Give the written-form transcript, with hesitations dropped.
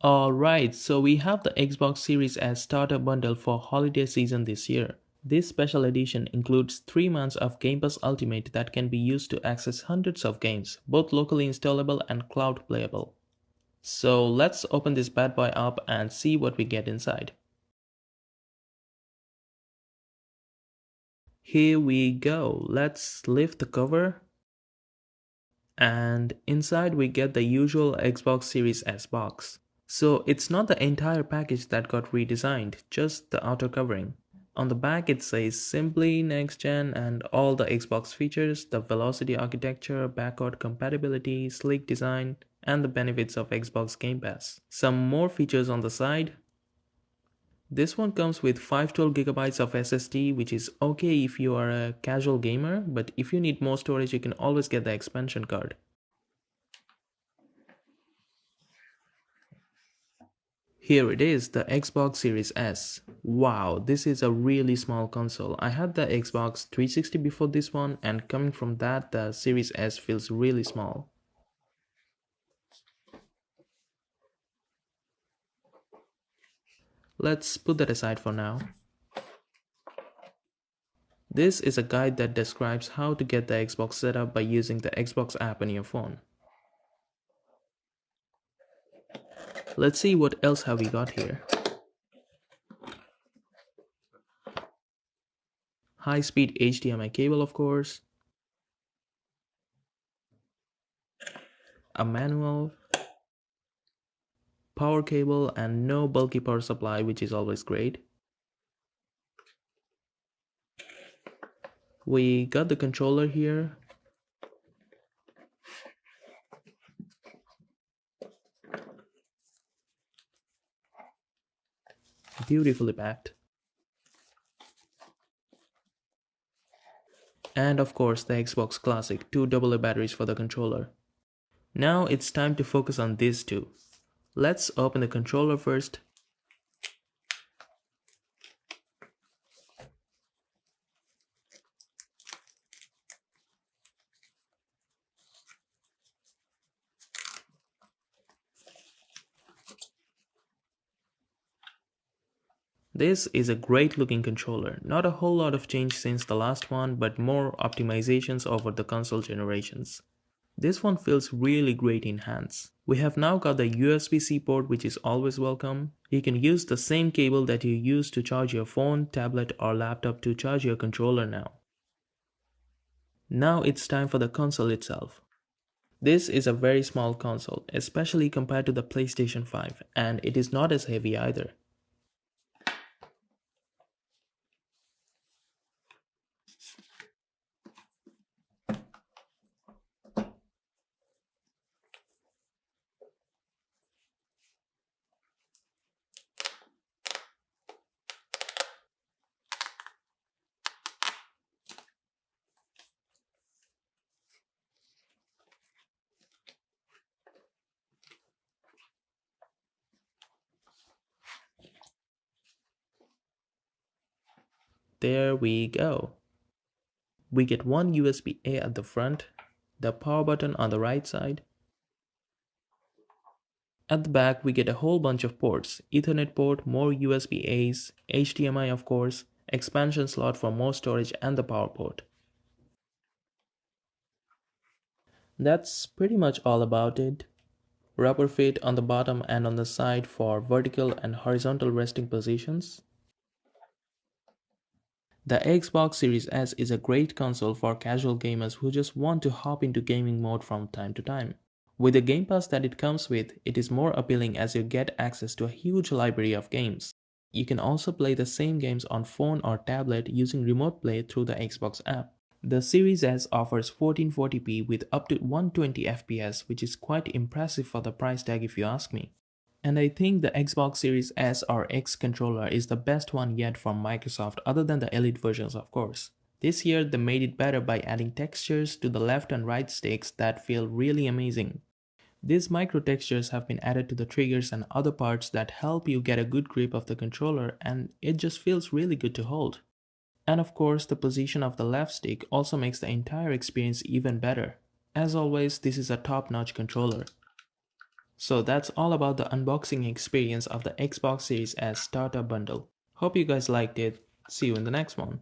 Alright, so we have the Xbox Series S starter bundle for holiday season this year. This special edition includes 3 months of Game Pass Ulimate that can be used to access hundreds of games, both locally installable and cloud playable. So let's open this bad boy up and see what we get inside. Here we go, let's lift the cover. And inside we get the usual Xbox Series S box. So it's not the entire package that got redesigned, just the outer covering. On the back it says simply next gen and all the Xbox features, the velocity architecture, backward compatibility, sleek design, and the benefits of Xbox Game Pass. Some more features on the side. This one comes with 512GB of SSD, which is okay if you are a casual gamer, but if you need more storage you can always get the expansion card. Here it is, the Xbox Series S. Wow, this is a really small console. I had the Xbox 360 before this one, and coming from that, the Series S feels really small. Let's put that aside for now. This is a guide that describes how to get the Xbox set up by using the Xbox app on your phone. Let's see what else have we got here. High-speed HDMI cable, of course. A manual. Power cable and no bulky power supply, which is always great. We got the controller here. Beautifully packed. And of course the Xbox Classic, 2 AA batteries for the controller. Now it's time to focus on these two. Let's open the controller first. This is a great looking controller, not a whole lot of change since the last one, but more optimizations over the console generations. This one feels really great in hands. We have now got the USB-C port, which is always welcome. You can use the same cable that you use to charge your phone, tablet or laptop to charge your controller now. Now it's time for the console itself. This is a very small console, especially compared to the PlayStation 5, and it is not as heavy either. There we go. We get one USB-A at the front, the power button on the right side. At the back we get a whole bunch of ports, Ethernet port, more USB-As, HDMI of course, expansion slot for more storage and the power port. That's pretty much all about it. Rubber fit on the bottom and on the side for vertical and horizontal resting positions. The Xbox Series S is a great console for casual gamers who just want to hop into gaming mode from time to time. With the Game Pass that it comes with, it is more appealing as you get access to a huge library of games. You can also play the same games on phone or tablet using remote play through the Xbox app. The Series S offers 1440p with up to 120 FPS, which is quite impressive for the price tag if you ask me. And I think the Xbox Series S or X controller is the best one yet from Microsoft other than the Elite versions of course. This year they made it better by adding textures to the left and right sticks that feel really amazing. These micro textures have been added to the triggers and other parts that help you get a good grip of the controller, and it just feels really good to hold. And of course the position of the left stick also makes the entire experience even better. As always, this is a top-notch controller. So that's all about the unboxing experience of the Xbox Series S Starter Bundle. Hope you guys liked it. See you in the next one.